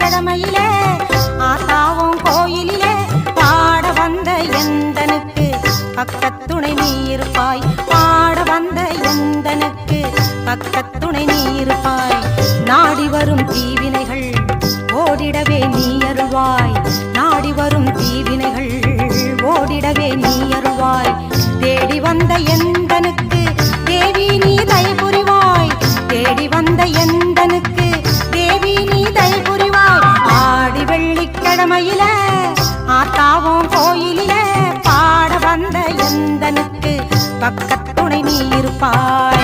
வெள்ளிக்கிழமையிலே ஆத்தாவும் கோயிலிலே பாட வந்த எந்தனுக்கு பக்கத்துணை நீ இருப்பாய். பாட வந்த எந்தனுக்கு பக்கத்துணை நீ இருப்பாய். நாடி வரும் தீவினைகள் ஓடிடவே நீ அருள்வாய். நாடி வரும் தீவினைகள் ஓடிடவே நீ அருள்வாய். தேடி வந்த எந்தனுக்கு தேவி நீ தயை புரிவாய். தேடி வந்த எந்தனுக்கு தேவி நீ தயை புரிவாய். ஆடி வெள்ளிக்கிழமையில ஆத்தாவும் கோயிலில பாட வந்த எந்தனுக்கு பக்கத்துணை நீ இருப்பாய்.